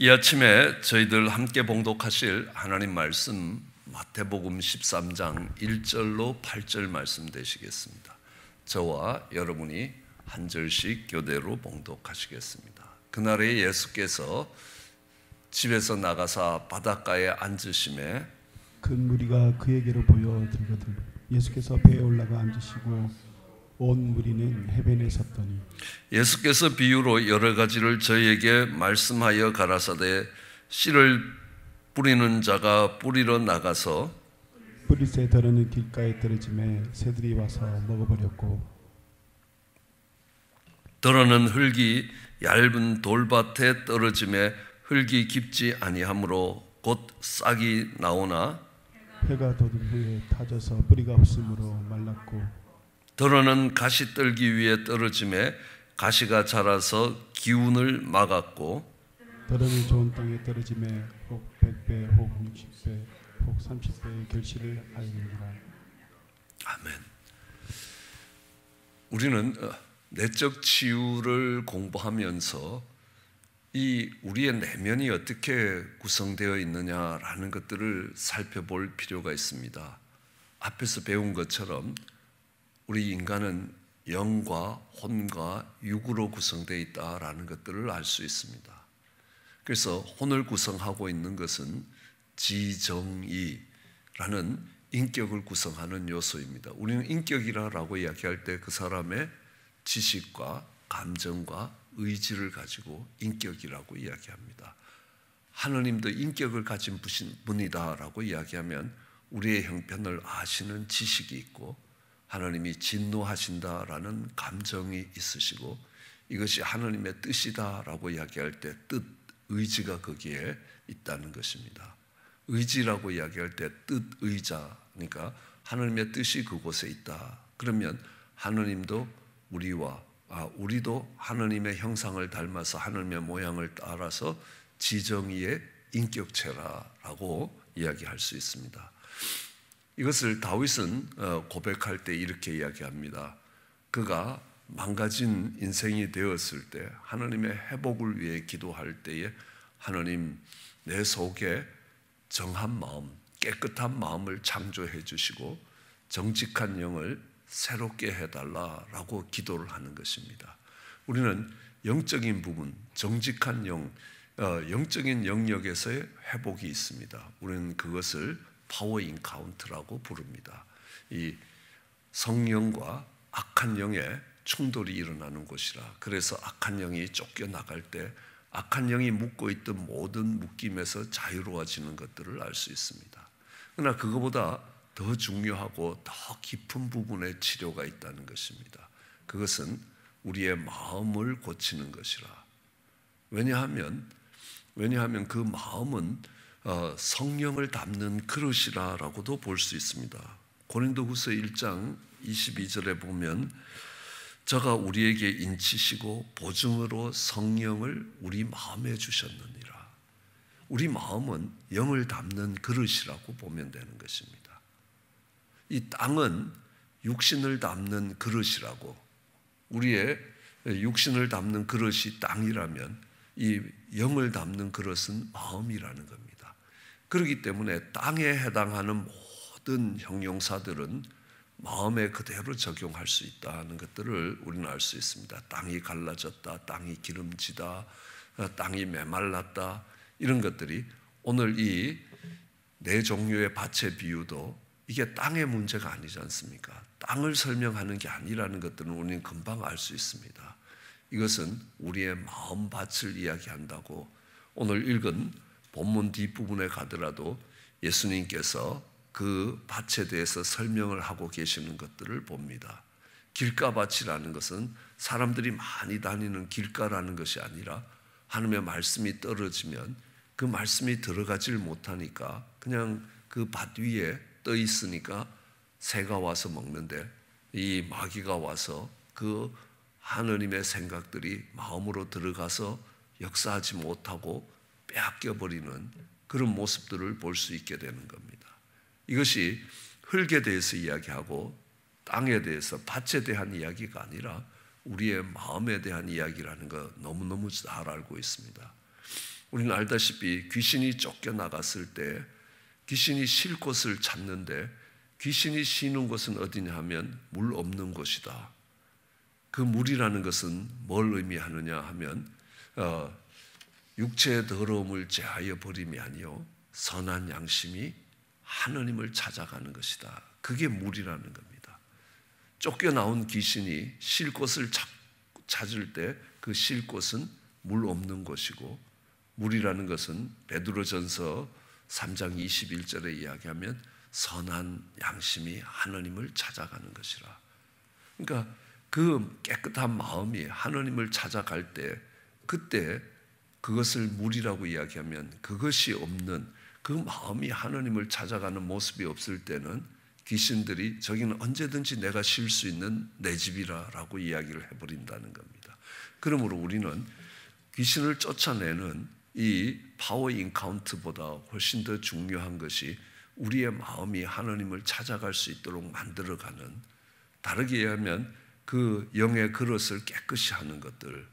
이 아침에 저희들 함께 봉독하실 하나님 말씀 마태복음 13장 1절로 8절 말씀 되시겠습니다. 저와 여러분이 한 절씩 교대로 봉독하시겠습니다. 그날에 예수께서 집에서 나가사 바닷가에 앉으심에 큰 무리가 그에게로 모여 들거든 예수께서 배에 올라가 앉으시고 온 무리는 해변에 섰더니 예수께서 비유로 여러 가지를 저희에게 말씀하여 가라사대 씨를 뿌리는 자가 뿌리러 나가서 뿌리새 더러는 길가에 떨어짐에 새들이 와서 먹어버렸고 더러는 흙이 얇은 돌밭에 떨어짐에 흙이 깊지 아니하므로 곧 싹이 나오나 해가 돋은 후에 타져서 뿌리가 없으므로 말랐고 더러는 가시떨기 위에 떨어짐에 가시가 자라서 기운을 막았고 더러는 좋은 땅에 떨어짐에 혹 100배 혹 60배 혹 30배의 결실을 하였느니라. 아멘. 우리는 내적 치유를 공부하면서 이 우리의 내면이 어떻게 구성되어 있느냐라는 것들을 살펴볼 필요가 있습니다. 앞에서 배운 것처럼 우리 인간은 영과 혼과 육으로 구성되어 있다라는 것들을 알 수 있습니다. 그래서 혼을 구성하고 있는 것은 지정의라는 인격을 구성하는 요소입니다. 우리는 인격이라고 이야기할 때 그 사람의 지식과 감정과 의지를 가지고 인격이라고 이야기합니다. 하느님도 인격을 가진 분이다라고 이야기하면 우리의 형편을 아시는 지식이 있고 하나님이 진노하신다라는 감정이 있으시고 이것이 하나님의 뜻이다라고 이야기할 때 뜻, 의지가 거기에 있다는 것입니다. 의지라고 이야기할 때 뜻, 의자, 그러니까 하나님의 뜻이 그곳에 있다. 그러면 하나님도 우리도 하나님의 형상을 닮아서 하나님의 모양을 따라서 지정의의 인격체라고 이야기할 수 있습니다. 이것을 다윗은 고백할 때 이렇게 이야기합니다. 그가 망가진 인생이 되었을 때 하나님의 회복을 위해 기도할 때에 하나님 내 속에 정한 마음, 깨끗한 마음을 창조해 주시고 정직한 영을 새롭게 해달라라고 기도를 하는 것입니다. 우리는 영적인 부분, 정직한 영적인 영역에서의 회복이 있습니다. 우리는 그것을 파워 인카운트라고 부릅니다. 이 성령과 악한 영의 충돌이 일어나는 곳이라. 그래서 악한 영이 쫓겨나갈 때 악한 영이 묶고 있던 모든 묶임에서 자유로워지는 것들을 알 수 있습니다. 그러나 그거보다 더 중요하고 더 깊은 부분의 치료가 있다는 것입니다. 그것은 우리의 마음을 고치는 것이라. 왜냐하면 그 마음은 성령을 담는 그릇이라고도 볼 수 있습니다. 고린도후서 1장 22절에 보면 저가 우리에게 인치시고 보증으로 성령을 우리 마음에 주셨느니라. 우리 마음은 영을 담는 그릇이라고 보면 되는 것입니다. 이 땅은 육신을 담는 그릇이라고, 우리의 육신을 담는 그릇이 땅이라면 이 영을 담는 그릇은 마음이라는 겁니다. 그렇기 때문에 땅에 해당하는 모든 형용사들은 마음에 그대로 적용할 수 있다는 것들을 우리는 알 수 있습니다. 땅이 갈라졌다, 땅이 기름지다, 땅이 메말랐다, 이런 것들이 오늘 이 네 종류의 밭의 비유도 이게 땅의 문제가 아니지 않습니까? 땅을 설명하는 게 아니라는 것들은 우리는 금방 알 수 있습니다. 이것은 우리의 마음밭을 이야기한다고 오늘 읽은 본문 뒷부분에 가더라도 예수님께서 그 밭에 대해서 설명을 하고 계시는 것들을 봅니다. 길가밭이라는 것은 사람들이 많이 다니는 길가라는 것이 아니라 하나님의 말씀이 떨어지면 그 말씀이 들어가질 못하니까 그냥 그 밭 위에 떠 있으니까 새가 와서 먹는데 이 마귀가 와서 그 하느님의 생각들이 마음으로 들어가서 역사하지 못하고 빼앗겨버리는 그런 모습들을 볼 수 있게 되는 겁니다. 이것이 흙에 대해서 이야기하고 땅에 대해서 밭에 대한 이야기가 아니라 우리의 마음에 대한 이야기라는 거 너무너무 잘 알고 있습니다. 우리는 알다시피 귀신이 쫓겨나갔을 때 귀신이 쉴 곳을 찾는데 귀신이 쉬는 곳은 어디냐 하면 물 없는 곳이다. 그 물이라는 것은 뭘 의미하느냐 하면 육체의 더러움을 제하여 버림이 아니요 선한 양심이 하느님을 찾아가는 것이다. 그게 물이라는 겁니다. 쫓겨나온 귀신이 쉴 곳을 찾을 때 그 쉴 곳은 물 없는 곳이고, 물이라는 것은 베드로전서 3장 21절에 이야기하면 선한 양심이 하느님을 찾아가는 것이라. 그러니까 그 깨끗한 마음이 하느님을 찾아갈 때, 그때 그것을 물이라고 이야기하면 그것이 없는, 그 마음이 하느님을 찾아가는 모습이 없을 때는 귀신들이 저기는 언제든지 내가 쉴 수 있는 내 집이라고 이야기를 해버린다는 겁니다. 그러므로 우리는 귀신을 쫓아내는 이 파워 인카운트보다 훨씬 더 중요한 것이 우리의 마음이 하느님을 찾아갈 수 있도록 만들어가는, 다르게 얘기하면 그 영의 그릇을 깨끗이 하는 것들,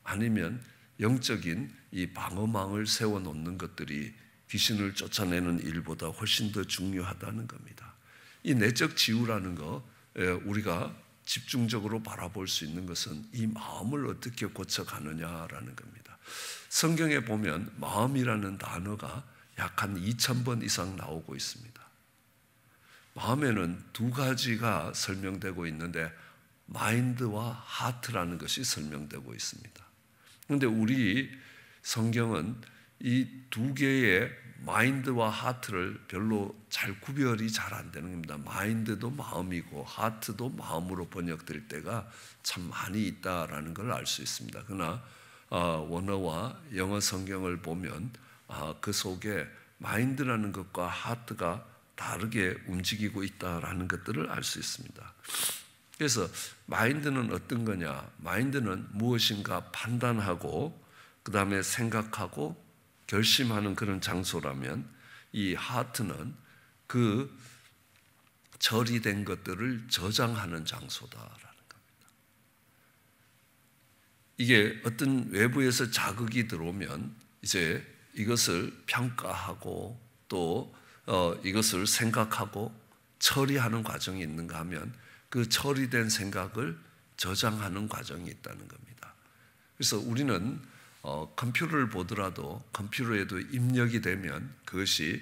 아니면 영적인 이 방어망을 세워놓는 것들이 귀신을 쫓아내는 일보다 훨씬 더 중요하다는 겁니다. 이 내적 지우라는 거, 우리가 집중적으로 바라볼 수 있는 것은 이 마음을 어떻게 고쳐가느냐라는 겁니다. 성경에 보면 마음이라는 단어가 약 한 2000번 이상 나오고 있습니다. 마음에는 두 가지가 설명되고 있는데 마인드와 하트라는 것이 설명되고 있습니다. 그런데 우리 성경은 이 두 개의 마인드와 하트를 별로 잘 구별이 잘 안 되는 겁니다. 마인드도 마음이고 하트도 마음으로 번역될 때가 참 많이 있다라는 걸 알 수 있습니다. 그러나 원어와 영어 성경을 보면 그 속에 마인드라는 것과 하트가 다르게 움직이고 있다라는 것들을 알 수 있습니다. 그래서 마인드는 어떤 거냐? 마인드는 무엇인가 판단하고 그 다음에 생각하고 결심하는 그런 장소라면, 이 하트는 그 처리된 것들을 저장하는 장소다라는 겁니다. 이게 어떤 외부에서 자극이 들어오면 이제 이것을 평가하고 또 이것을 생각하고 처리하는 과정이 있는가 하면 그 처리된 생각을 저장하는 과정이 있다는 겁니다. 그래서 우리는 컴퓨터를 보더라도 컴퓨터에도 입력이 되면 그것이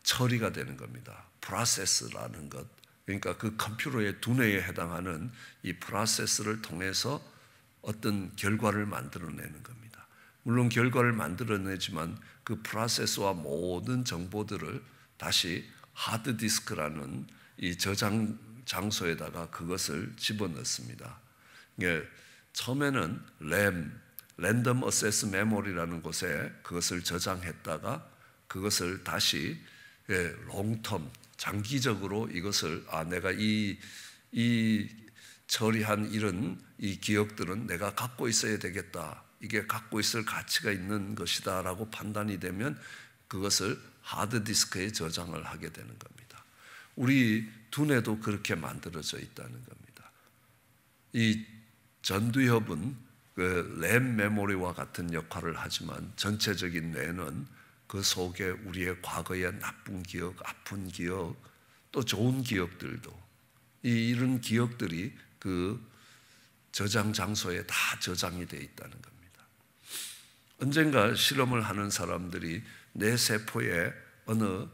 처리가 되는 겁니다. 프로세스라는 것, 그러니까 그 컴퓨터의 두뇌에 해당하는 이 프로세스를 통해서 어떤 결과를 만들어내는 겁니다. 물론 결과를 만들어내지만 그 프로세스와 모든 정보들을 다시 하드디스크라는 이 저장 장소에다가 그것을 집어넣습니다. 처음에는 랜덤 어세스 메모리라는 곳에 그것을 저장했다가 그것을 다시 롱텀, 장기적으로 이것을 내가 이 처리한 이런 이 기억들은 내가 갖고 있어야 되겠다, 이게 갖고 있을 가치가 있는 것이다 라고 판단이 되면 그것을 하드디스크에 저장을 하게 되는 겁니다. 우리 두뇌도 그렇게 만들어져 있다는 겁니다. 이 전두엽은 그 램 메모리와 같은 역할을 하지만 전체적인 뇌는 그 속에 우리의 과거의 나쁜 기억, 아픈 기억, 또 좋은 기억들도, 이런 기억들이 그 저장 장소에 다 저장이 되어 있다는 겁니다. 언젠가 실험을 하는 사람들이 뇌 세포에 어느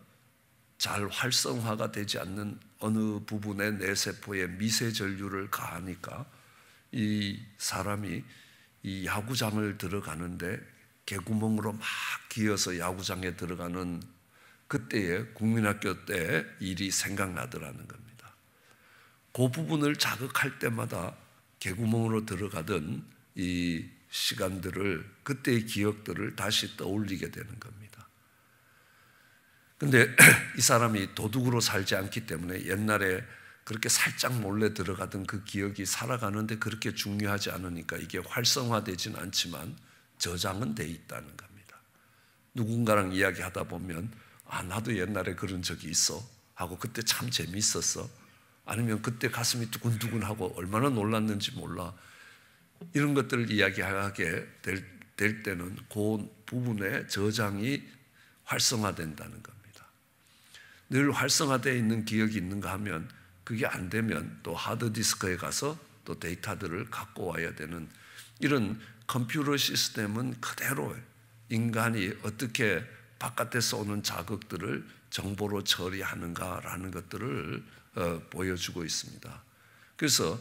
잘 활성화가 되지 않는 어느 부분의 뇌 세포에 미세 전류를 가하니까 이 사람이 이 야구장을 들어가는데 개구멍으로 막 기어서 야구장에 들어가는 그때의 국민학교 때 일이 생각나더라는 겁니다. 그 부분을 자극할 때마다 개구멍으로 들어가던 이 시간들을, 그때의 기억들을 다시 떠올리게 되는 겁니다. 근데 이 사람이 도둑으로 살지 않기 때문에 옛날에 그렇게 살짝 몰래 들어가던 그 기억이 살아가는데 그렇게 중요하지 않으니까 이게 활성화되진 않지만 저장은 돼 있다는 겁니다. 누군가랑 이야기하다 보면 나도 옛날에 그런 적이 있어 하고 그때 참 재미있었어, 아니면 그때 가슴이 두근두근하고 얼마나 놀랐는지 몰라, 이런 것들을 이야기하게 될 될 때는 그 부분에 저장이 활성화된다는 겁니다. 늘 활성화되어 있는 기억이 있는가 하면 그게 안 되면 또 하드디스크에 가서 또 데이터들을 갖고 와야 되는 이런 컴퓨터 시스템은 그대로 인간이 어떻게 바깥에서 오는 자극들을 정보로 처리하는가라는 것들을 보여주고 있습니다. 그래서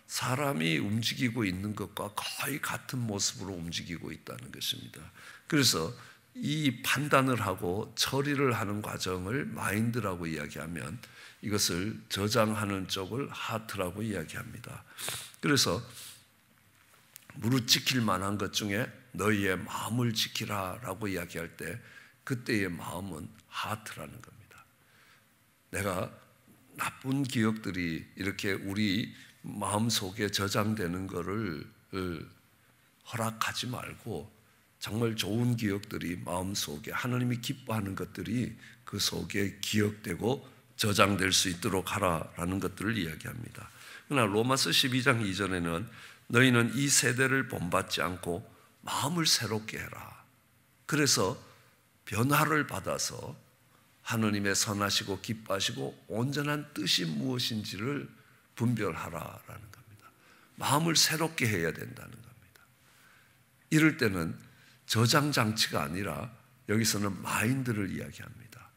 사람이 움직이고 있는 것과 거의 같은 모습으로 움직이고 있다는 것입니다. 그래서 이 판단을 하고 처리를 하는 과정을 마인드라고 이야기하면 이것을 저장하는 쪽을 하트라고 이야기합니다. 그래서 무릇 지킬 만한 것 중에 너희의 마음을 지키라라고 이야기할 때 그때의 마음은 하트라는 겁니다. 내가 나쁜 기억들이 이렇게 우리 마음속에 저장되는 것을 허락하지 말고 정말 좋은 기억들이 마음속에 하나님이 기뻐하는 것들이 그 속에 기억되고 저장될 수 있도록 하라라는 것들을 이야기합니다. 그러나 로마서 12장 2절에는 너희는 이 세대를 본받지 않고 마음을 새롭게 해라. 그래서 변화를 받아서 하나님의 선하시고 기뻐하시고 온전한 뜻이 무엇인지를 분별하라라는 겁니다. 마음을 새롭게 해야 된다는 겁니다. 이럴 때는 저장 장치가 아니라 여기서는 마인드를 이야기합니다.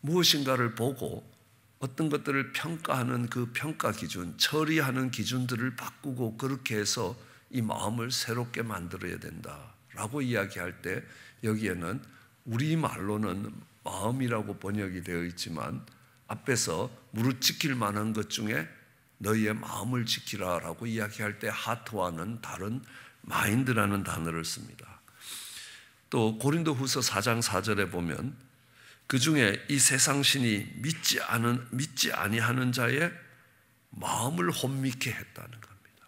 무엇인가를 보고 어떤 것들을 평가하는 그 평가 기준, 처리하는 기준들을 바꾸고 그렇게 해서 이 마음을 새롭게 만들어야 된다라고 이야기할 때 여기에는 우리말로는 마음이라고 번역이 되어 있지만 앞에서 무릇 지킬 만한 것 중에 너희의 마음을 지키라라고 이야기할 때 하트와는 다른 마인드라는 단어를 씁니다. 또 고린도후서 4장 4절에 보면 그 중에 이 세상 신이 믿지 아니하는 자의 마음을 혼미케 했다는 겁니다.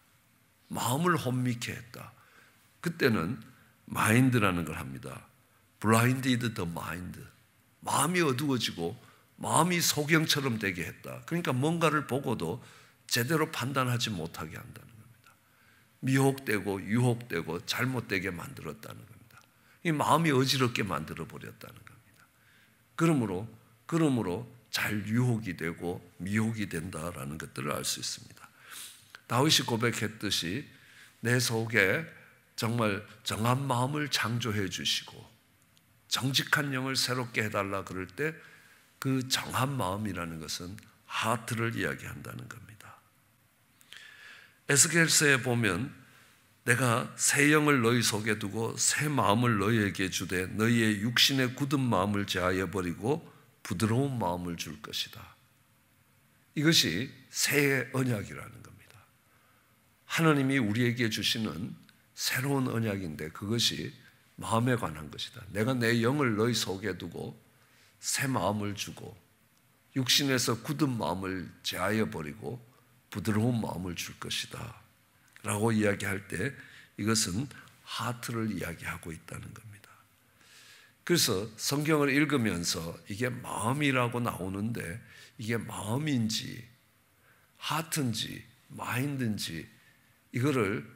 마음을 혼미케 했다. 그때는 마인드라는 걸 합니다. Blinded the mind. 마음이 어두워지고 마음이 소경처럼 되게 했다. 그러니까 뭔가를 보고도 제대로 판단하지 못하게 한다는 겁니다. 미혹되고 유혹되고 잘못되게 만들었다는 겁니다. 이 마음이 어지럽게 만들어 버렸다는 겁니다. 그러므로 잘 유혹이 되고 미혹이 된다라는 것들을 알 수 있습니다. 다윗이 고백했듯이 내 속에 정말 정한 마음을 창조해 주시고 정직한 영을 새롭게 해달라 그럴 때 그 정한 마음이라는 것은 하트를 이야기한다는 겁니다. 에스겔서에 보면 내가 새 영을 너희 속에 두고 새 마음을 너희에게 주되 너희의 육신의 굳은 마음을 제하여 버리고 부드러운 마음을 줄 것이다. 이것이 새 언약이라는 겁니다. 하나님이 우리에게 주시는 새로운 언약인데 그것이 마음에 관한 것이다. 내가 내 영을 너희 속에 두고 새 마음을 주고 육신에서 굳은 마음을 제하여 버리고 부드러운 마음을 줄 것이다 라고 이야기할 때 이것은 하트를 이야기하고 있다는 겁니다. 그래서 성경을 읽으면서 이게 마음이라고 나오는데 이게 마음인지 하트인지 마인드인지 이거를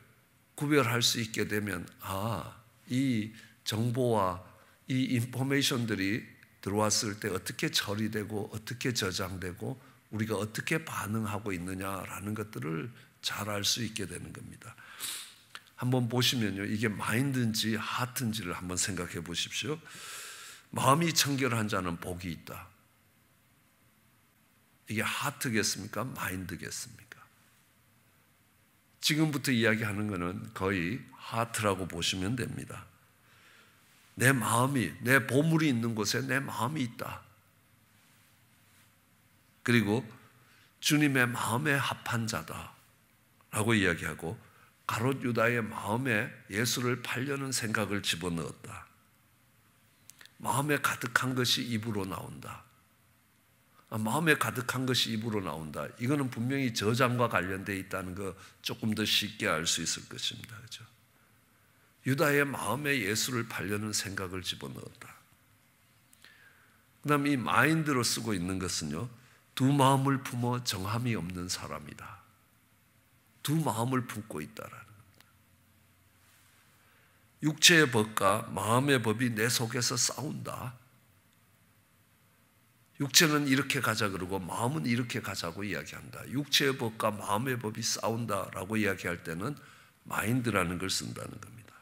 구별할 수 있게 되면 이 정보와 이 인포메이션들이 들어왔을 때 어떻게 처리되고 어떻게 저장되고 우리가 어떻게 반응하고 있느냐라는 것들을 잘 알 수 있게 되는 겁니다. 한번 보시면요, 이게 마인드인지 하트인지를 한번 생각해 보십시오. 마음이 청결한 자는 복이 있다. 이게 하트겠습니까? 마인드겠습니까? 지금부터 이야기하는 것은 거의 하트라고 보시면 됩니다. 내 마음이, 내 보물이 있는 곳에 내 마음이 있다. 그리고 주님의 마음에 합한 자다 라고 이야기하고 가롯 유다의 마음에 예수를 팔려는 생각을 집어넣었다. 마음에 가득한 것이 입으로 나온다. 마음에 가득한 것이 입으로 나온다. 이거는 분명히 저장과 관련되어 있다는 거 조금 더 쉽게 알 수 있을 것입니다. 그렇죠? 유다의 마음에 예수를 팔려는 생각을 집어넣었다. 그 다음 이 마인드로 쓰고 있는 것은요, 두 마음을 품어 정함이 없는 사람이다. 두 마음을 품고 있다라는 겁니다. 육체의 법과 마음의 법이 내 속에서 싸운다. 육체는 이렇게 가자 그러고 마음은 이렇게 가자고 이야기한다. 육체의 법과 마음의 법이 싸운다라고 이야기할 때는 마인드라는 걸 쓴다는 겁니다.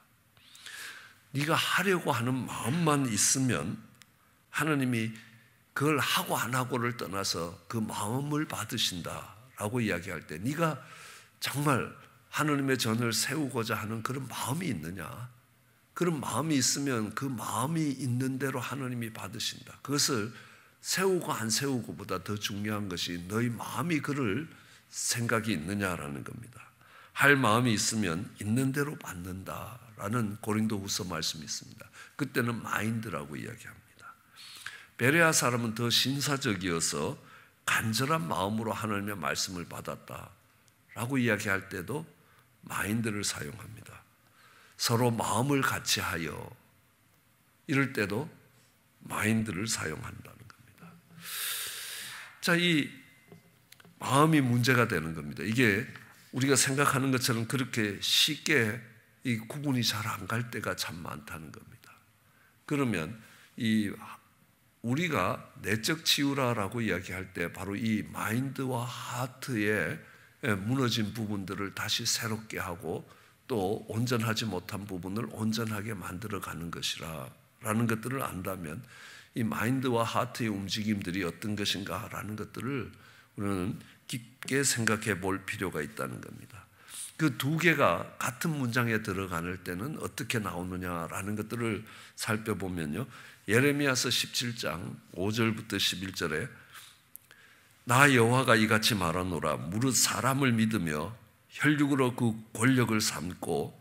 네가 하려고 하는 마음만 있으면 하나님이 그걸 하고 안 하고를 떠나서 그 마음을 받으신다라고 이야기할 때 네가 정말 하나님의 전을 세우고자 하는 그런 마음이 있느냐? 그런 마음이 있으면 그 마음이 있는 대로 하나님이 받으신다. 그것을 세우고 안 세우고보다 더 중요한 것이 너희 마음이 그럴 생각이 있느냐라는 겁니다. 할 마음이 있으면 있는 대로 받는다라는 고린도후서 말씀이 있습니다. 그때는 마인드라고 이야기합니다. 베레아 사람은 더 신사적이어서 간절한 마음으로 하나님의 말씀을 받았다라고 이야기할 때도 마인드를 사용합니다. 서로 마음을 같이 하여 이럴 때도 마인드를 사용한다는 겁니다. 자, 이 마음이 문제가 되는 겁니다. 이게 우리가 생각하는 것처럼 그렇게 쉽게 이 구분이 잘 안 갈 때가 참 많다는 겁니다. 그러면 우리가 내적 치유라고 이야기할 때 바로 이 마인드와 하트의 무너진 부분들을 다시 새롭게 하고 또 온전하지 못한 부분을 온전하게 만들어가는 것이라는 것들을 안다면 이 마인드와 하트의 움직임들이 어떤 것인가라는 것들을 우리는 깊게 생각해 볼 필요가 있다는 겁니다. 그 두 개가 같은 문장에 들어갈 때는 어떻게 나오느냐라는 것들을 살펴보면요. 예레미야서 17장 5절부터 11절에 나 여호와가 이같이 말하노라 무릇 사람을 믿으며 혈육으로 그 권력을 삼고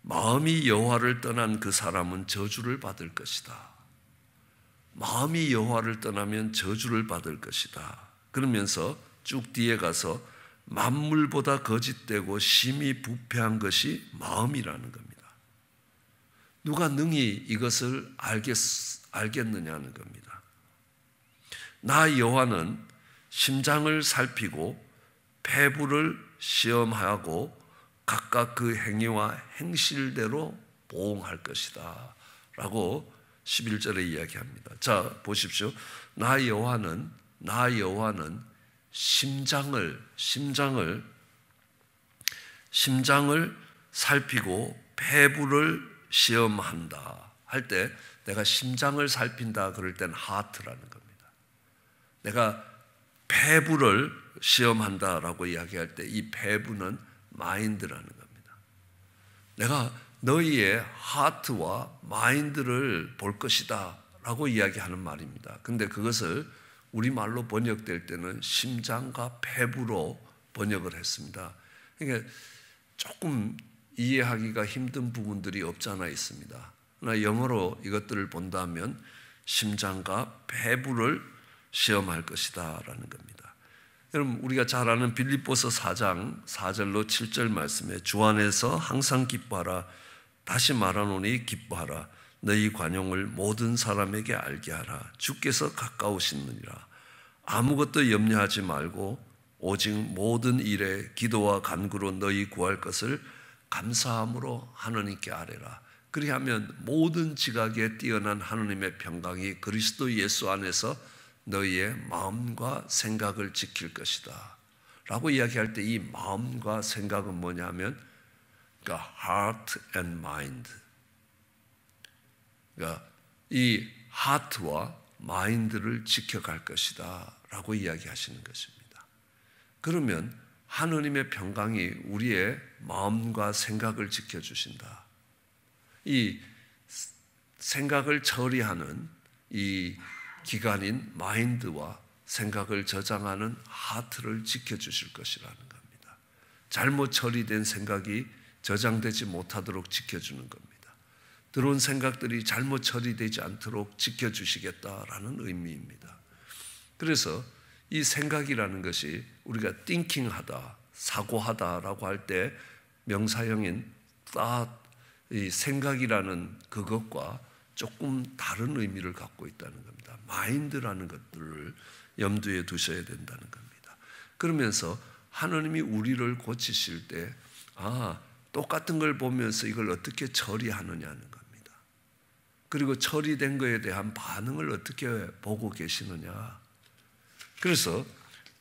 마음이 여호와를 떠난 그 사람은 저주를 받을 것이다. 마음이 여호와를 떠나면 저주를 받을 것이다. 그러면서 쭉 뒤에 가서 만물보다 거짓되고 심히 부패한 것이 마음이라는 겁니다. 누가 능히 이것을 알겠느냐는 겁니다. 나 여호와는 심장을 살피고 폐부를 시험하고 각각 그 행위와 행실대로 보응할 것이다 라고 11절에 이야기합니다. 자, 보십시오. 나 여호와는 심장을 살피고 폐부를 시험한다 할 때 내가 심장을 살핀다 그럴 땐 하트라는 겁니다. 내가 폐부를 시험한다라고 이야기할 때 이 폐부는 마인드라는 겁니다. 내가 너희의 하트와 마인드를 볼 것이다 라고 이야기하는 말입니다. 근데 그것을 우리말로 번역될 때는 심장과 폐부로 번역을 했습니다. 그러니까 조금 이해하기가 힘든 부분들이 없지 않아 있습니다. 그러나 영어로 이것들을 본다면 심장과 폐부를 시험할 것이다 라는 겁니다. 여러분 우리가 잘 아는 빌립보서 4장 4절로 7절 말씀에 주 안에서 항상 기뻐하라 다시 말하노니 기뻐하라 너희 관용을 모든 사람에게 알게 하라 주께서 가까우시느니라 아무것도 염려하지 말고 오직 모든 일에 기도와 간구로 너희 구할 것을 감사함으로 하나님께 아뢰라. 그리하면 모든 지각에 뛰어난 하나님의 평강이 그리스도 예수 안에서 너희의 마음과 생각을 지킬 것이다 라고 이야기할 때 이 마음과 생각은 뭐냐면 그러니까 heart and mind, 그러니까 이 하트와 마인드를 지켜갈 것이다 라고 이야기하시는 것입니다. 그러면 하느님의 평강이 우리의 마음과 생각을 지켜주신다. 이 생각을 처리하는 이 기관인 마인드와 생각을 저장하는 하트를 지켜주실 것이라는 겁니다. 잘못 처리된 생각이 저장되지 못하도록 지켜주는 겁니다. 들어온 생각들이 잘못 처리되지 않도록 지켜주시겠다라는 의미입니다. 그래서 이 생각이라는 것이 우리가 thinking하다, 사고하다라고 할 때 명사형인 thought, 이 생각이라는 그것과 조금 다른 의미를 갖고 있다는 겁니다. 마인드라는 것들을 염두에 두셔야 된다는 겁니다. 그러면서 하나님이 우리를 고치실 때 똑같은 걸 보면서 이걸 어떻게 처리하느냐는 겁니다. 그리고 처리된 것에 대한 반응을 어떻게 보고 계시느냐. 그래서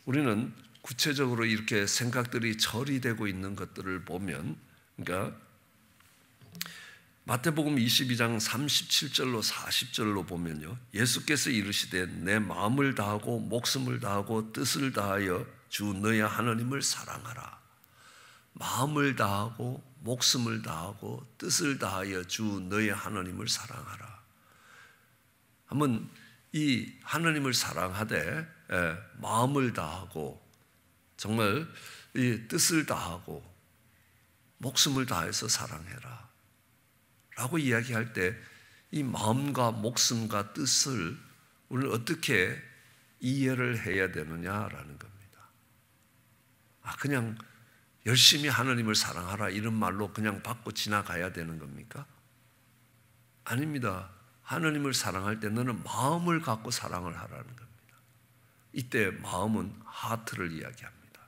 우리는 구체적으로 이렇게 생각들이 처리되고 있는 것들을 보면, 그러니까 마태복음 22장 37절로 40절로 보면요, 예수께서 이르시되 내 마음을 다하고 목숨을 다하고 뜻을 다하여 주 너의 하나님을 사랑하라. 마음을 다하고 목숨을 다하고 뜻을 다하여 주 너의 하나님을 사랑하라. 한번 이 하나님을 사랑하되 마음을 다하고 정말 이 뜻을 다하고 목숨을 다해서 사랑해라 라고 이야기할 때 이 마음과 목숨과 뜻을 우리는 어떻게 이해를 해야 되느냐라는 겁니다. 그냥 열심히 하나님을 사랑하라 이런 말로 그냥 받고 지나가야 되는 겁니까? 아닙니다. 하나님을 사랑할 때 너는 마음을 갖고 사랑을 하라는 겁니다. 이때 마음은 하트를 이야기합니다.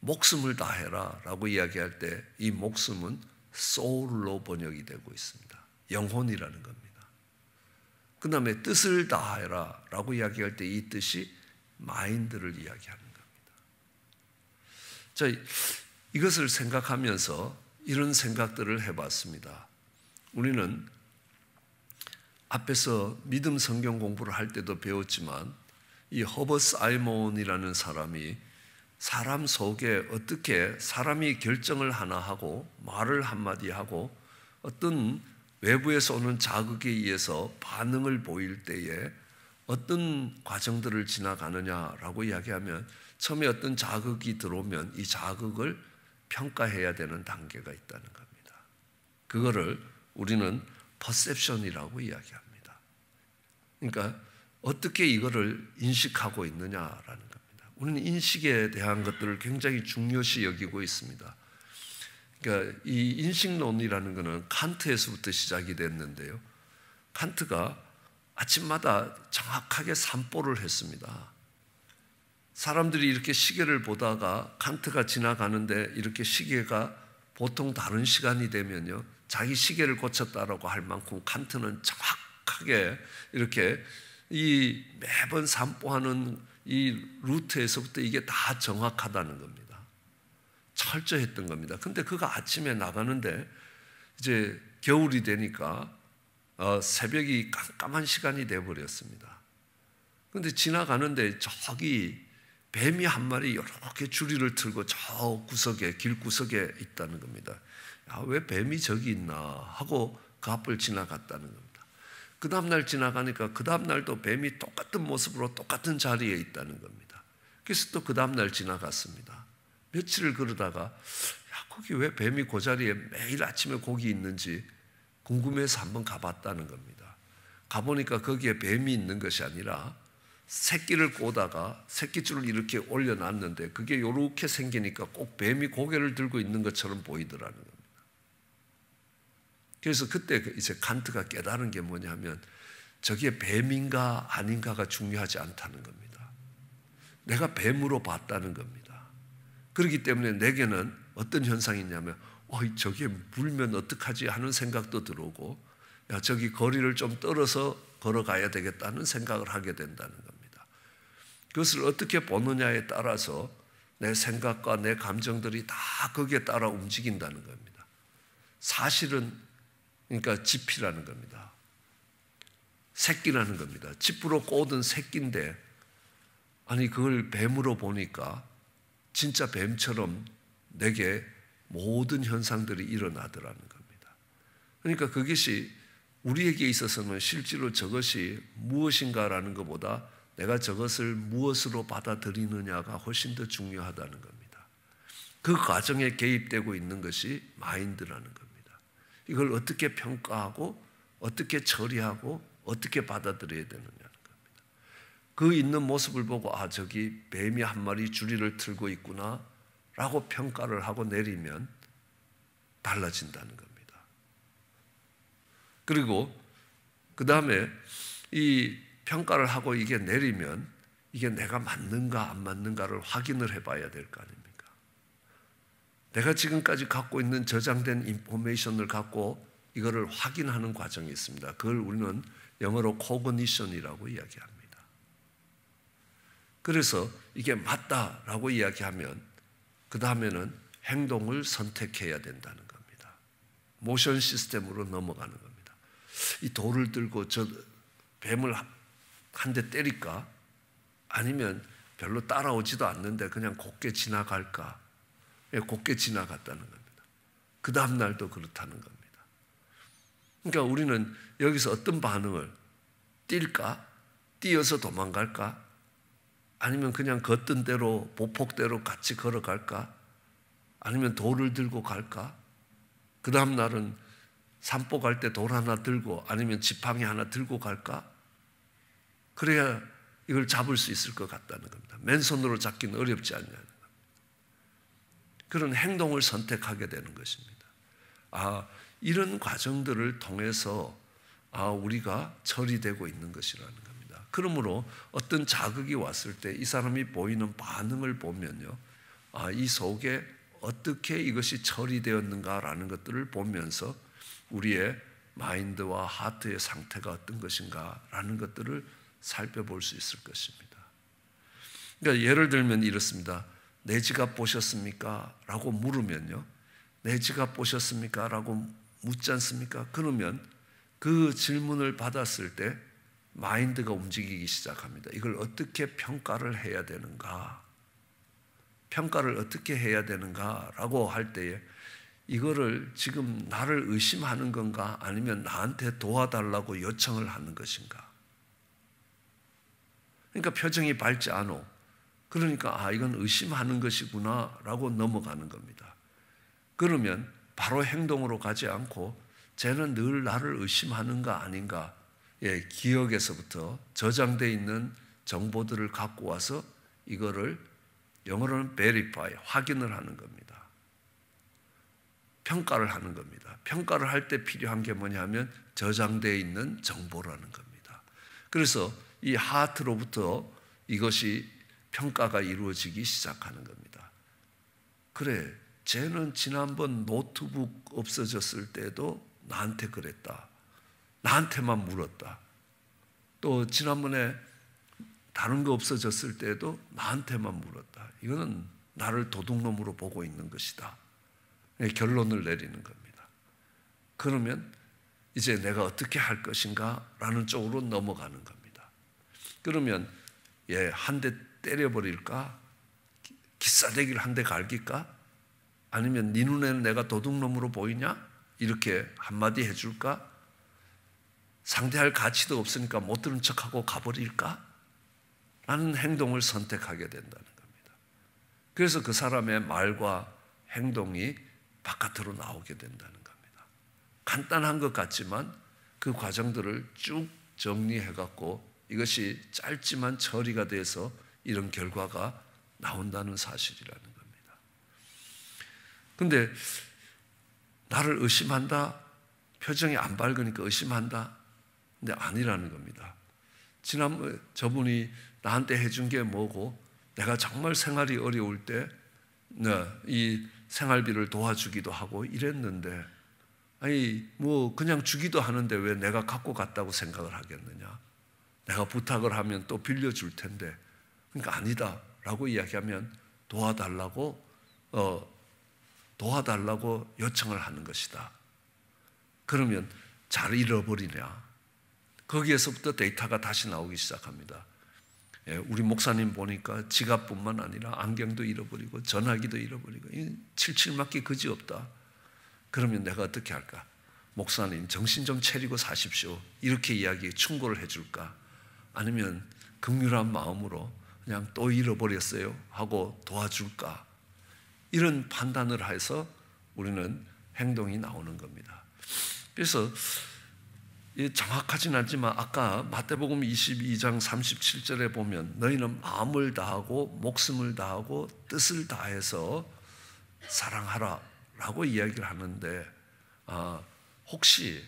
목숨을 다해라 라고 이야기할 때 이 목숨은 soul로 번역이 되고 있습니다. 영혼이라는 겁니다. 그 다음에 뜻을 다해라 라고 이야기할 때 이 뜻이 마인드를 이야기하는 겁니다. 자, 이것을 생각하면서 이런 생각들을 해봤습니다. 우리는 앞에서 믿음 성경 공부를 할 때도 배웠지만 이 허버트 사이몬이라는 사람이 사람 속에 어떻게 사람이 결정을 하나 하고 말을 한마디 하고 어떤 외부에서 오는 자극에 의해서 반응을 보일 때에 어떤 과정들을 지나가느냐라고 이야기하면 처음에 어떤 자극이 들어오면 이 자극을 평가해야 되는 단계가 있다는 겁니다. 그거를 우리는 퍼셉션이라고 이야기합니다. 그러니까 어떻게 이거를 인식하고 있느냐라는 겁니다. 우리는 인식에 대한 것들을 굉장히 중요시 여기고 있습니다. 그러니까 이 인식론이라는 것은 칸트에서부터 시작이 됐는데요. 칸트가 아침마다 정확하게 산보를 했습니다. 사람들이 이렇게 시계를 보다가 칸트가 지나가는데 이렇게 시계가 보통 다른 시간이 되면요, 자기 시계를 고쳤다라고 할 만큼 칸트는 정확하게 이렇게 이 매번 산보하는 이 루트에서부터 이게 다 정확하다는 겁니다. 철저했던 겁니다. 근데 그가 아침에 나가는데 이제 겨울이 되니까 새벽이 깜깜한 시간이 돼버렸습니다. 근데 지나가는데 저기 뱀이 한 마리 이렇게 주리를 틀고 저 구석에, 길구석에 있다는 겁니다. 왜 뱀이 저기 있나 하고 그 앞을 지나갔다는 겁니다. 그 다음날 지나가니까 그 다음날도 뱀이 똑같은 모습으로 똑같은 자리에 있다는 겁니다. 그래서 또 그 다음날 지나갔습니다. 며칠을 그러다가 거기 왜 뱀이 그 자리에 매일 아침에 거기 있는지 궁금해서 한번 가봤다는 겁니다. 가보니까 거기에 뱀이 있는 것이 아니라 새끼를 꼬다가 새끼줄을 이렇게 올려놨는데 그게 이렇게 생기니까 꼭 뱀이 고개를 들고 있는 것처럼 보이더라는 겁니다. 그래서 그때 이제 칸트가 깨달은 게 뭐냐면 저게 뱀인가 아닌가가 중요하지 않다는 겁니다. 내가 뱀으로 봤다는 겁니다. 그렇기 때문에 내게는 어떤 현상이 있냐면 저게 물면 어떡하지 하는 생각도 들어오고 저기 거리를 좀 떨어서 걸어가야 되겠다는 생각을 하게 된다는 겁니다. 그것을 어떻게 보느냐에 따라서 내 생각과 내 감정들이 다 거기에 따라 움직인다는 겁니다. 사실은 그러니까 짚이라는 겁니다. 새끼라는 겁니다. 짚으로 꼬든 새끼인데 아니 그걸 뱀으로 보니까 진짜 뱀처럼 내게 모든 현상들이 일어나더라는 겁니다. 그러니까 그것이 우리에게 있어서는 실제로 저것이 무엇인가라는 것보다 내가 저것을 무엇으로 받아들이느냐가 훨씬 더 중요하다는 겁니다. 그 과정에 개입되고 있는 것이 마인드라는 겁니다. 이걸 어떻게 평가하고 어떻게 처리하고 어떻게 받아들여야 되느냐는 겁니다. 그 있는 모습을 보고 저기 뱀이 한 마리 주리를 틀고 있구나 라고 평가를 하고 내리면 달라진다는 겁니다. 그리고 그 다음에 이 평가를 하고 이게 내리면 이게 내가 맞는가 안 맞는가를 확인을 해봐야 될 거 아닙니까? 내가 지금까지 갖고 있는 저장된 인포메이션을 갖고 이거를 확인하는 과정이 있습니다. 그걸 우리는 영어로 cognition이라고 이야기합니다. 그래서 이게 맞다라고 이야기하면 그 다음에는 행동을 선택해야 된다는 겁니다. 모션 시스템으로 넘어가는 겁니다. 이 돌을 들고 저 뱀을 한 대 때릴까? 아니면 별로 따라오지도 않는데 그냥 곱게 지나갈까? 곱게 지나갔다는 겁니다. 그 다음 날도 그렇다는 겁니다. 그러니까 우리는 여기서 어떤 반응을 뛸까? 뛰어서 도망갈까? 아니면 그냥 걷던 대로 보폭대로 같이 걸어갈까? 아니면 돌을 들고 갈까? 그 다음 날은 산보 갈 때 돌 하나 들고 아니면 지팡이 하나 들고 갈까? 그래야 이걸 잡을 수 있을 것 같다는 겁니다. 맨손으로 잡기는 어렵지 않냐는 겁니다. 그런 행동을 선택하게 되는 것입니다. 이런 과정들을 통해서 우리가 처리되고 있는 것이라는 겁니다. 그러므로 어떤 자극이 왔을 때 이 사람이 보이는 반응을 보면요, 이 속에 어떻게 이것이 처리되었는가라는 것들을 보면서 우리의 마인드와 하트의 상태가 어떤 것인가라는 것들을 살펴볼 수 있을 것입니다. 그러니까 예를 들면 이렇습니다. 내 지갑 보셨습니까? 라고 물으면요, 내 지갑 보셨습니까? 라고 묻지 않습니까? 그러면 그 질문을 받았을 때 마인드가 움직이기 시작합니다. 이걸 어떻게 평가를 해야 되는가? 평가를 어떻게 해야 되는가라고 할 때에 이거를 지금 나를 의심하는 건가? 아니면 나한테 도와달라고 요청을 하는 것인가? 그러니까 표정이 밝지 않아. 그러니까 이건 의심하는 것이구나 라고 넘어가는 겁니다. 그러면 바로 행동으로 가지 않고 쟤는 늘 나를 의심하는가 아닌가, 기억에서부터 저장되어 있는 정보들을 갖고 와서 이거를 영어로는 verify, 확인을 하는 겁니다. 평가를 하는 겁니다. 평가를 할 때 필요한 게 뭐냐면 저장되어 있는 정보라는 겁니다. 그래서 이 하트로부터 이것이 평가가 이루어지기 시작하는 겁니다. 그래, 쟤는 지난번 노트북 없어졌을 때도 나한테 그랬다. 나한테만 물었다. 또 지난번에 다른 거 없어졌을 때도 나한테만 물었다. 이거는 나를 도둑놈으로 보고 있는 것이다. 결론을 내리는 겁니다. 그러면 이제 내가 어떻게 할 것인가 라는 쪽으로 넘어가는 겁니다. 그러면 한 대 때려버릴까? 기싸대기를 한 대 갈길까? 아니면 네 눈에는 내가 도둑놈으로 보이냐? 이렇게 한마디 해줄까? 상대할 가치도 없으니까 못 들은 척하고 가버릴까? 라는 행동을 선택하게 된다는 겁니다. 그래서 그 사람의 말과 행동이 바깥으로 나오게 된다는 겁니다. 간단한 것 같지만 그 과정들을 쭉 정리해갖고 이것이 짧지만 처리가 돼서 이런 결과가 나온다는 사실이라는 겁니다. 근데 나를 의심한다? 표정이 안 밝으니까 의심한다? 근데 아니라는 겁니다. 지난번에 저분이 나한테 해준 게 뭐고 내가 정말 생활이 어려울 때 이 생활비를 도와주기도 하고 이랬는데 뭐 그냥 주기도 하는데 왜 내가 갖고 갔다고 생각을 하겠느냐? 내가 부탁을 하면 또 빌려줄 텐데. 그러니까 아니다 라고 이야기하면 도와달라고 요청을 하는 것이다. 그러면 잘 잃어버리냐? 거기에서부터 데이터가 다시 나오기 시작합니다. 우리 목사님 보니까 지갑뿐만 아니라 안경도 잃어버리고 전화기도 잃어버리고 칠칠맞기 그지없다. 그러면 내가 어떻게 할까? 목사님 정신 좀 차리고 사십시오. 이렇게 이야기에 충고를 해줄까? 아니면 긍휼한 마음으로 그냥 또 잃어버렸어요 하고 도와줄까? 이런 판단을 해서 우리는 행동이 나오는 겁니다. 그래서 정확하진 않지만 아까 마태복음 22장 37절에 보면 너희는 마음을 다하고 목숨을 다하고 뜻을 다해서 사랑하라 라고 이야기를 하는데 혹시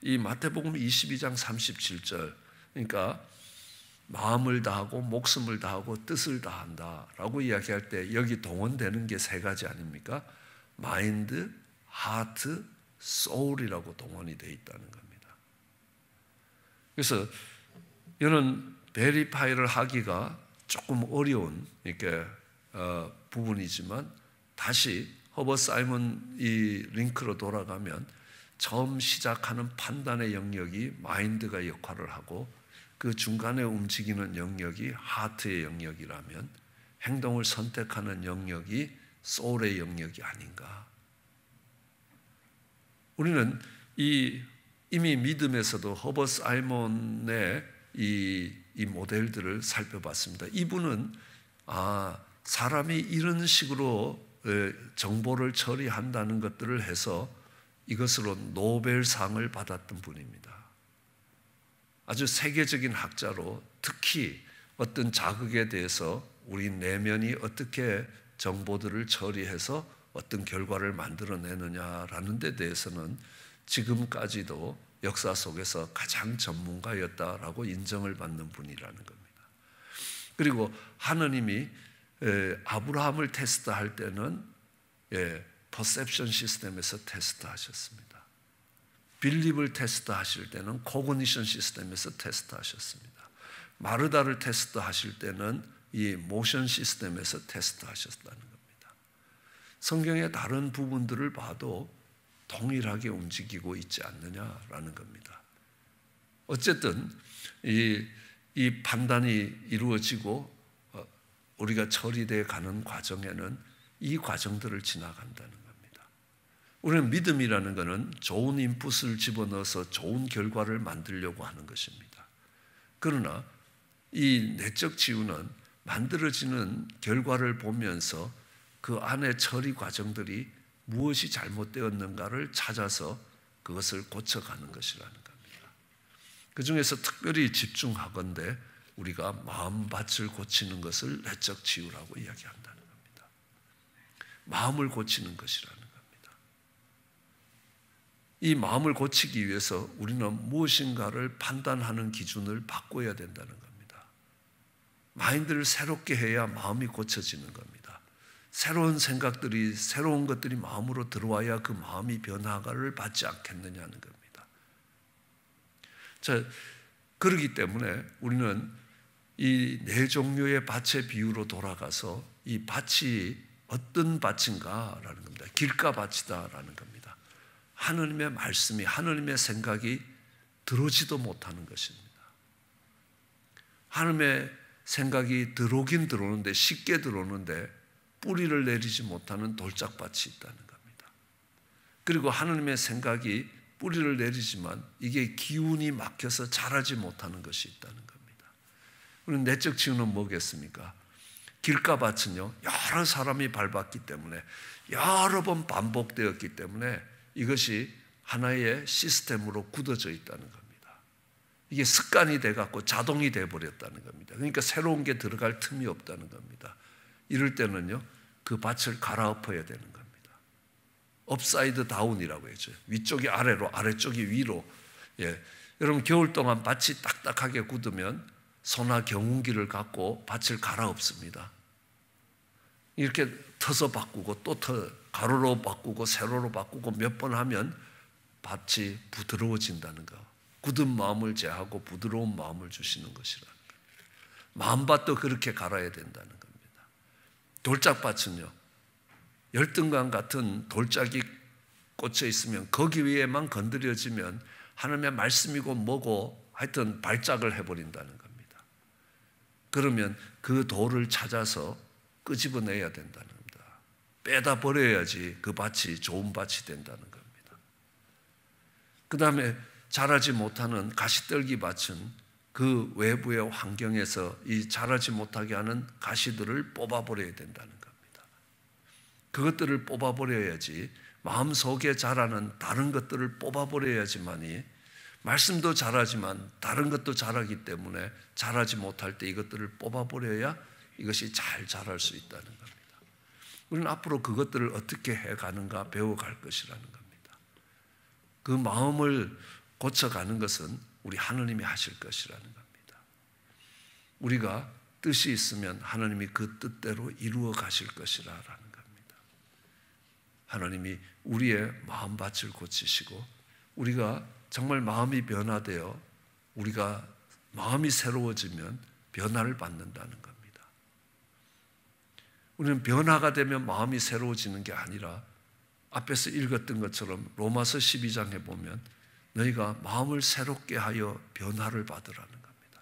이 마태복음 22장 37절, 그러니까 마음을 다하고 목숨을 다하고 뜻을 다한다라고 이야기할 때 여기 동원되는 게 세 가지 아닙니까? 마인드, 하트, 소울이라고 동원이 되어 있다는 겁니다. 그래서 이는 베리파이를 하기가 조금 어려운 이렇게 부분이지만 다시 허버 사이먼 이 링크로 돌아가면 처음 시작하는 판단의 영역이 마인드가 역할을 하고 그 중간에 움직이는 영역이 하트의 영역이라면 행동을 선택하는 영역이 소울의 영역이 아닌가. 우리는 이미 믿음에서도 허버 사이먼의 이 모델들을 살펴봤습니다. 이분은 사람이 이런 식으로 정보를 처리한다는 것들을 해서 이것으로 노벨상을 받았던 분입니다. 아주 세계적인 학자로 특히 어떤 자극에 대해서 우리 내면이 어떻게 정보들을 처리해서 어떤 결과를 만들어내느냐라는 데 대해서는 지금까지도 역사 속에서 가장 전문가였다라고 인정을 받는 분이라는 겁니다. 그리고 하느님이 아브라함을 테스트할 때는 퍼셉션 시스템에서 테스트하셨습니다. 빌립을 테스트하실 때는 코그니션 시스템에서 테스트하셨습니다. 마르다를 테스트하실 때는 이 모션 시스템에서 테스트하셨다는 겁니다. 성경의 다른 부분들을 봐도 동일하게 움직이고 있지 않느냐라는 겁니다. 어쨌든 이 판단이 이루어지고 우리가 처리되어 가는 과정에는 이 과정들을 지나간다는 겁니다. 우리는 믿음이라는 것은 좋은 인풋을 집어넣어서 좋은 결과를 만들려고 하는 것입니다. 그러나 이 내적 치유는 만들어지는 결과를 보면서 그 안에 처리 과정들이 무엇이 잘못되었는가를 찾아서 그것을 고쳐가는 것이라는 겁니다. 그 중에서 특별히 집중하건대 우리가 마음밭을 고치는 것을 내적 치유라고 이야기한다는 겁니다. 마음을 고치는 것이라는 겁니다. 이 마음을 고치기 위해서 우리는 무엇인가를 판단하는 기준을 바꿔야 된다는 겁니다. 마인드를 새롭게 해야 마음이 고쳐지는 겁니다. 새로운 생각들이, 새로운 것들이 마음으로 들어와야 그 마음이 변화를 받지 않겠느냐는 겁니다. 자, 그렇기 때문에 우리는 이 네 종류의 밭의 비유로 돌아가서 이 밭이 어떤 밭인가라는 겁니다. 길가밭이다라는 겁니다. 하느님의 말씀이, 하느님의 생각이 들어오지도 못하는 것입니다. 하느님의 생각이 들어오긴 들어오는데, 쉽게 들어오는데 뿌리를 내리지 못하는 돌짝밭이 있다는 겁니다. 그리고 하느님의 생각이 뿌리를 내리지만 이게 기운이 막혀서 자라지 못하는 것이 있다는 겁니다. 우리는 내적 치유는 뭐겠습니까? 길가밭은요, 여러 사람이 밟았기 때문에, 여러 번 반복되었기 때문에 이것이 하나의 시스템으로 굳어져 있다는 겁니다. 이게 습관이 돼갖고 자동이 돼버렸다는 겁니다. 그러니까 새로운 게 들어갈 틈이 없다는 겁니다. 이럴 때는요, 그 밭을 갈아엎어야 되는 겁니다. 업사이드 다운이라고 했죠. 위쪽이 아래로, 아래쪽이 위로. 여러분, 겨울 동안 밭이 딱딱하게 굳으면 소나 경운기를 갖고 밭을 갈아엎습니다. 이렇게 터서 바꾸고 또 가로로 바꾸고 세로로 바꾸고 몇 번 하면 밭이 부드러워진다는 거. 굳은 마음을 제하고 부드러운 마음을 주시는 것이라는 겁니다. 마음밭도 그렇게 갈아야 된다는 겁니다. 돌짝밭은요, 열등감 같은 돌짝이 꽂혀 있으면 거기 위에만 건드려지면 하나님의 말씀이고 뭐고 하여튼 발작을 해버린다는 겁니다. 그러면 그 돌을 찾아서 끄집어내야 된다는 겁니다. 빼다 버려야지 그 밭이 좋은 밭이 된다는 겁니다. 그 다음에 자라지 못하는 가시떨기 밭은 그 외부의 환경에서 이 자라지 못하게 하는 가시들을 뽑아버려야 된다는 겁니다. 그것들을 뽑아버려야지, 마음속에 자라는 다른 것들을 뽑아버려야지만이, 말씀도 자라지만 다른 것도 자라기 때문에 자라지 못할 때 이것들을 뽑아버려야 이것이 잘 자랄 수 있다는 겁니다. 우리는 앞으로 그것들을 어떻게 해가는가 배워갈 것이라는 겁니다. 그 마음을 고쳐가는 것은 우리 하느님이 하실 것이라는 겁니다. 우리가 뜻이 있으면 하나님이 그 뜻대로 이루어 가실 것이라는 겁니다. 하나님이 우리의 마음밭을 고치시고 우리가 정말 마음이 변화되어 우리가 마음이 새로워지면 변화를 받는다는 겁니다. 우리는 변화가 되면 마음이 새로워지는 게 아니라 앞에서 읽었던 것처럼 로마서 12장에 보면 너희가 마음을 새롭게 하여 변화를 받으라는 겁니다.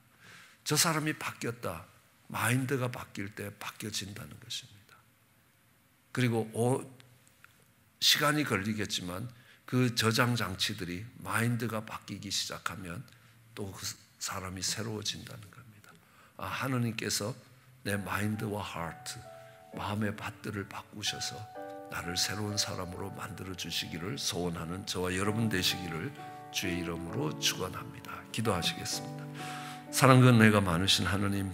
저 사람이 바뀌었다. 마인드가 바뀔 때 바뀌어진다는 것입니다. 그리고 시간이 걸리겠지만 그 저장 장치들이 마인드가 바뀌기 시작하면 또 그 사람이 새로워진다는 겁니다. 하느님께서 내 마인드와 하트, 마음의 밭들을 바꾸셔서 나를 새로운 사람으로 만들어 주시기를 소원하는 저와 여러분 되시기를 주의 이름으로 축원합니다. 기도하시겠습니다. 사랑과 은혜가 많으신 하느님,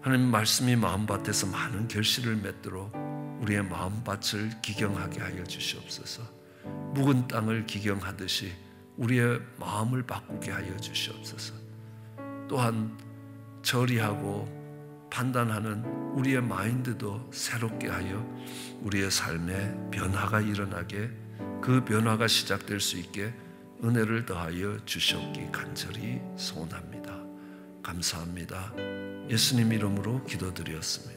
하나님 말씀이 마음밭에서 많은 결실을 맺도록 우리의 마음밭을 기경하게 하여 주시옵소서. 묵은 땅을 기경하듯이 우리의 마음을 바꾸게 하여 주시옵소서. 또한 처리하고 판단하는 우리의 마인드도 새롭게 하여 우리의 삶에 변화가 일어나게, 그 변화가 시작될 수 있게 은혜를 더하여 주시옵기 간절히 소원합니다. 감사합니다. 예수님 이름으로 기도드렸습니다.